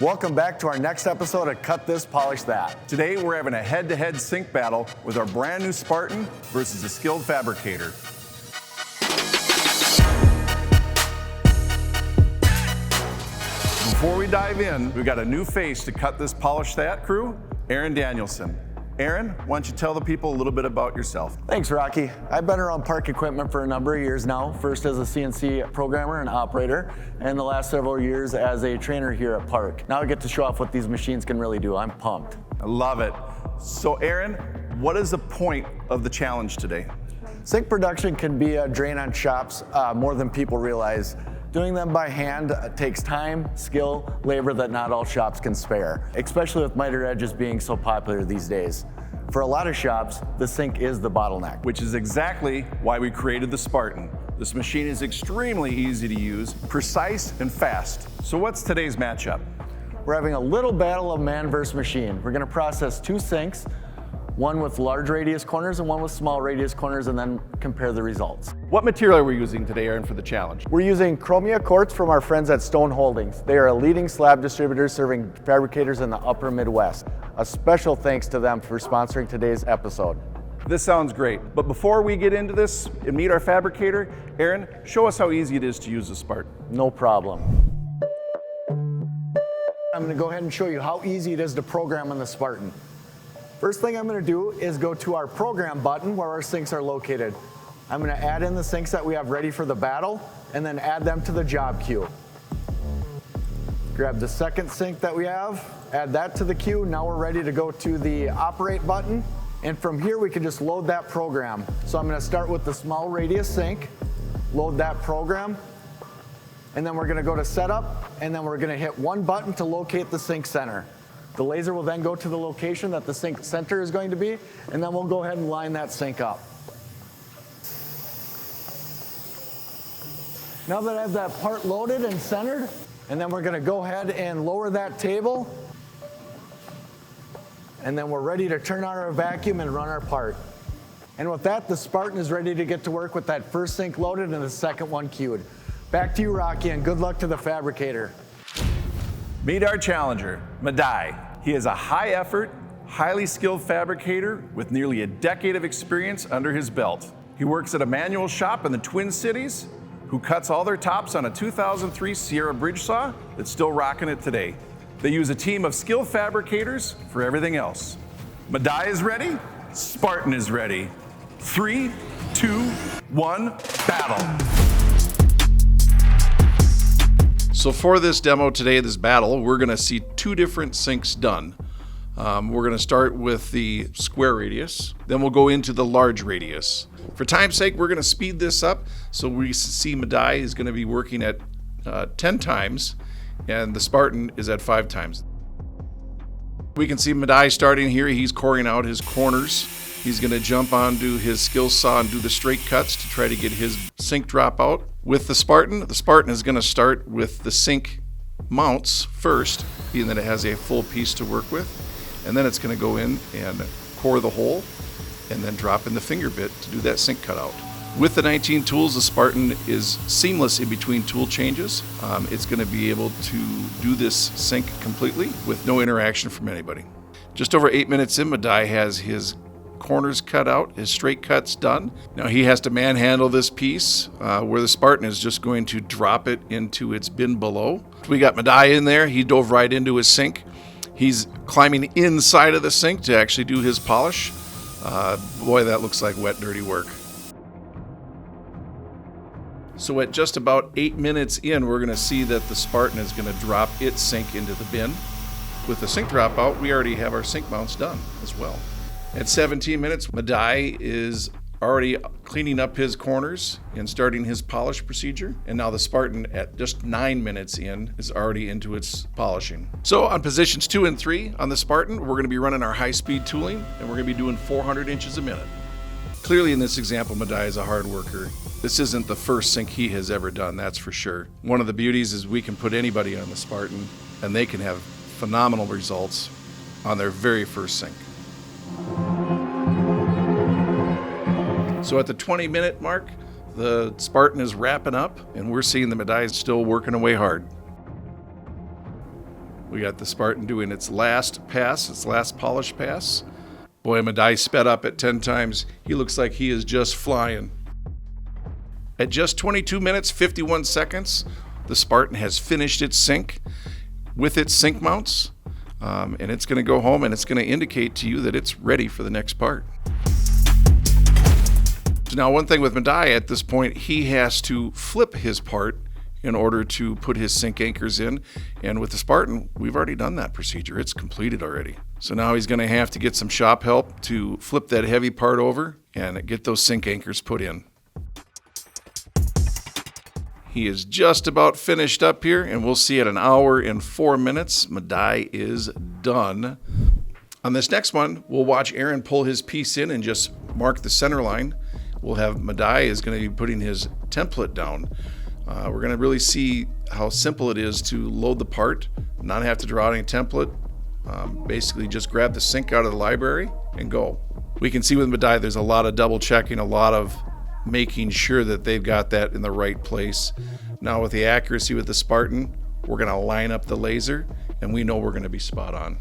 Welcome back to our next episode of Cut This, Polish That. Today we're having a head-to-head sink battle with our brand new Spartan versus a skilled fabricator. Before we dive in, we've got a new face to Cut This, Polish That crew, Aaron Danielson. Aaron, why don't you tell the people a little bit about yourself? Thanks, Rocky. I've been around park equipment for a number of years now, first as a CNC programmer and operator, and the last several years as a trainer here at Park. Now I get to show off what these machines can really do. I'm pumped. I love it. So Aaron, what is the point of the challenge today? Sink production can be a drain on shops more than people realize. Doing them by hand takes time, skill, labor that not all shops can spare, especially with miter edges being so popular these days. For a lot of shops, the sink is the bottleneck. Which is exactly why we created the Spartan. This machine is extremely easy to use, precise and fast. So what's today's matchup? We're having a little battle of man versus machine. We're gonna process two sinks, one with large radius corners and one with small radius corners, and then compare the results. What material are we using today, Aaron, for the challenge? We're using Chromia quartz from our friends at Stone Holdings. They are a leading slab distributor serving fabricators in the upper Midwest. A special thanks to them for sponsoring today's episode. This sounds great, but before we get into this and meet our fabricator, Aaron, show us how easy it is to use the Spartan. No problem. I'm gonna go ahead and show you how easy it is to program on the Spartan. First thing I'm gonna do is go to our program button where our sinks are located. I'm gonna add in the sinks that we have ready for the battle and then add them to the job queue. Grab the second sink that we have, add that to the queue. Now we're ready to go to the operate button. And from here we can just load that program. So I'm gonna start with the small radius sink, load that program, and then we're gonna go to setup, and then we're gonna hit one button to locate the sink center. The laser will then go to the location that the sink center is going to be, and then we'll go ahead and line that sink up. Now that I have that part loaded and centered, and then we're gonna go ahead and lower that table, and then we're ready to turn on our vacuum and run our part. And with that, the Spartan is ready to get to work with that first sink loaded and the second one queued. Back to you, Rocky, and good luck to the fabricator. Meet our challenger, Maday. He is a high-effort, highly skilled fabricator with nearly a decade of experience under his belt. He works at a manual shop in the Twin Cities who cuts all their tops on a 2003 Sierra bridge saw that's still rocking it today. They use a team of skilled fabricators for everything else. Maday is ready, Spartan is ready. 3, 2, 1, battle. So for this demo today, this battle, we're gonna see two different sinks done. We're gonna start with the square radius, then we'll go into the large radius. For time's sake, we're gonna speed this up. So we see Maday is gonna be working at 10 times, and the Spartan is at 5 times. We can see Maday starting here. He's coring out his corners. He's gonna jump onto his skill saw and do the straight cuts to try to get his sink drop out. With the Spartan is gonna start with the sink mounts first, being that it has a full piece to work with. And then it's gonna go in and core the hole and then drop in the finger bit to do that sink cutout. With the 19 tools, the Spartan is seamless in between tool changes. It's gonna be able to do this sink completely with no interaction from anybody. Just over 8 minutes in, Maday has his corners cut out, his straight cuts done. Now he has to manhandle this piece where the Spartan is just going to drop it into its bin below. We got Maday in there. He dove right into his sink. He's climbing inside of the sink to actually do his polish. Boy, that looks like wet, dirty work. So at just about 8 minutes in, we're gonna see that the Spartan is gonna drop its sink into the bin. With the sink drop out, we already have our sink mounts done as well. At 17 minutes, Maday is already cleaning up his corners and starting his polish procedure. And now the Spartan at just 9 minutes in is already into its polishing. So on positions 2 and 3 on the Spartan, we're gonna be running our high-speed tooling, and we're gonna be doing 400 inches a minute. Clearly in this example, Maday is a hard worker. This isn't the first sink he has ever done, that's for sure. One of the beauties is we can put anybody on the Spartan and they can have phenomenal results on their very first sink. So at the 20-minute mark, the Spartan is wrapping up, and we're seeing the Maday still working away hard. We got the Spartan doing its last pass, its last polish pass. Boy, Maday sped up at 10 times. He looks like he is just flying. At just 22 minutes, 51 seconds, the Spartan has finished its sink with its sink mounts. And it's going to go home and it's going to indicate to you that it's ready for the next part. So now one thing with Maday at this point, he has to flip his part in order to put his sink anchors in. And with the Spartan, we've already done that procedure. It's completed already. So now he's going to have to get some shop help to flip that heavy part over and get those sink anchors put in. He is just about finished up here, and we'll see at 1 hour and 4 minutes, Maday is done. On this next one, we'll watch Aaron pull his piece in and just mark the center line. We'll have Maday is going to be putting his template down. We're going to really see how simple it is to load the part, not have to draw out any template. Basically just grab the sink out of the library and go. We can see with Maday there's a lot of double checking, a lot of making sure that they've got that in the right place. Now with the accuracy with the Spartan, we're going to line up the laser and we know we're going to be spot on.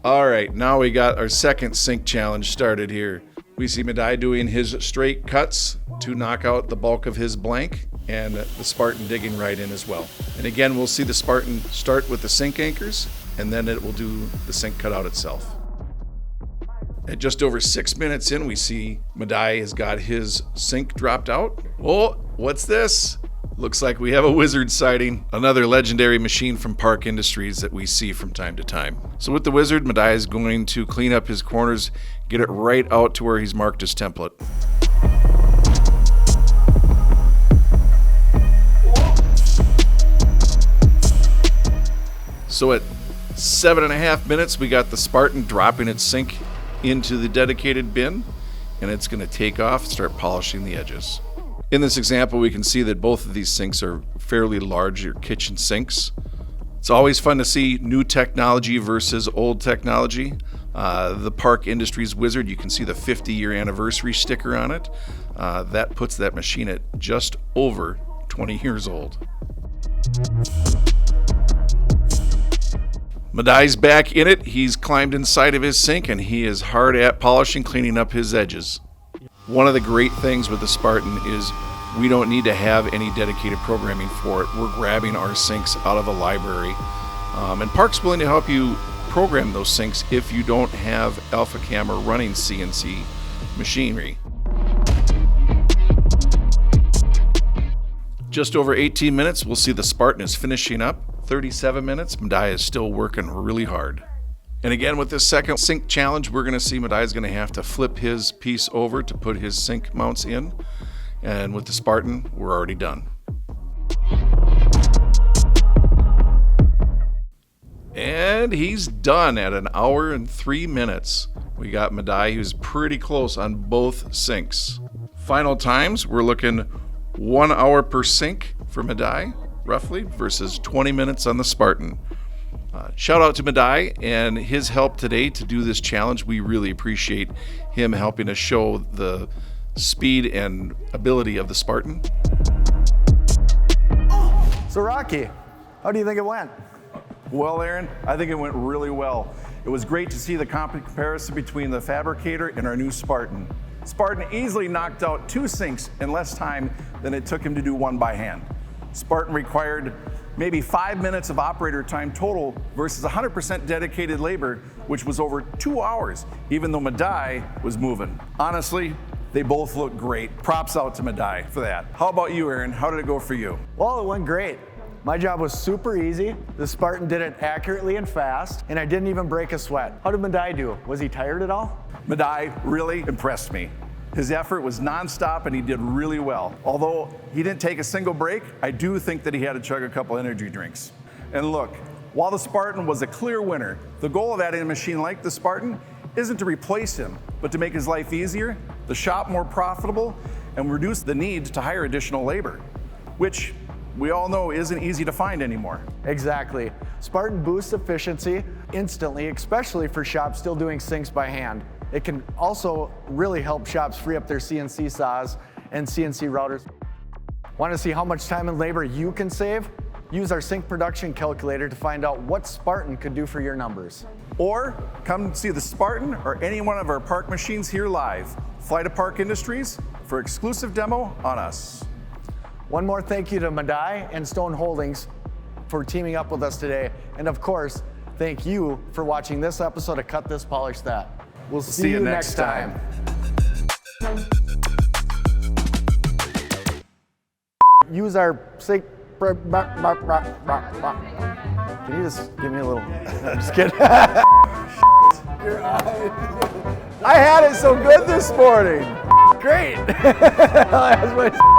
All right, now we got our second sink challenge started here. We see Maday doing his straight cuts to knock out the bulk of his blank, and the Spartan digging right in as well. And again, we'll see the Spartan start with the sink anchors, and then it will do the sink cutout itself. At just over 6 minutes in, we see Maday has got his sink dropped out. Oh, what's this? Looks like we have a Wizard sighting, another legendary machine from Park Industries that we see from time to time. So with the Wizard, Maday is going to clean up his corners, get it right out to where he's marked his template. So at 7.5 minutes, we got the Spartan dropping its sink into the dedicated bin, and it's going to take off and start polishing the edges. In this example, we can see that both of these sinks are fairly large, your kitchen sinks. It's always fun to see new technology versus old technology. The Park Industries Wizard, you can see the 50-year anniversary sticker on it. That puts that machine at just over 20 years old. Maday's back in it. He's climbed inside of his sink and he is hard at polishing, cleaning up his edges. One of the great things with the Spartan is we don't need to have any dedicated programming for it. We're grabbing our sinks out of a library. And Park's willing to help you program those sinks if you don't have Alpha Cam or running CNC machinery. Just over 18 minutes, we'll see the Spartan is finishing up. 37 minutes, Maday is still working really hard. And again, with this second sink challenge, we're going to see Maday is going to have to flip his piece over to put his sink mounts in. And with the Spartan, we're already done. And he's done at 1 hour and 3 minutes. We got Maday, who's pretty close on both sinks. Final times, we're looking 1 hour per sink for Maday, roughly, versus 20 minutes on the Spartan. Shout out to Maday and his help today to do this challenge. We really appreciate him helping us show the speed and ability of the Spartan. So Rocky, how do you think it went? Well, Aaron, I think it went really well. It was great to see the comparison between the Fabricator and our new Spartan. Spartan easily knocked out 2 sinks in less time than it took him to do one by hand. Spartan required maybe 5 minutes of operator time total versus 100% dedicated labor, which was over 2 hours, even though Maday was moving. Honestly, they both look great. Props out to Maday for that. How about you, Aaron? How did it go for you? Well, it went great. My job was super easy. The Spartan did it accurately and fast, and I didn't even break a sweat. How did Maday do? Was he tired at all? Maday really impressed me. His effort was nonstop and he did really well. Although he didn't take a single break, I do think that he had to chug a couple energy drinks. And look, while the Spartan was a clear winner, the goal of adding a machine like the Spartan isn't to replace him, but to make his life easier, the shop more profitable, and reduce the need to hire additional labor, which we all know isn't easy to find anymore. Exactly. Spartan boosts efficiency instantly, especially for shops still doing sinks by hand. It can also really help shops free up their CNC saws and CNC routers. Want to see how much time and labor you can save? Use our sink production calculator to find out what Spartan could do for your numbers. Or come see the Spartan or any one of our park machines here live. Fly to Park Industries for exclusive demo on us. One more thank you to Maday and Stone Holdings for teaming up with us today. And of course, thank you for watching this episode of Cut This, Polish That. We'll see you next time. Use our sink. Can you just give me a little? I'm just kidding. I had it so good this morning. Great.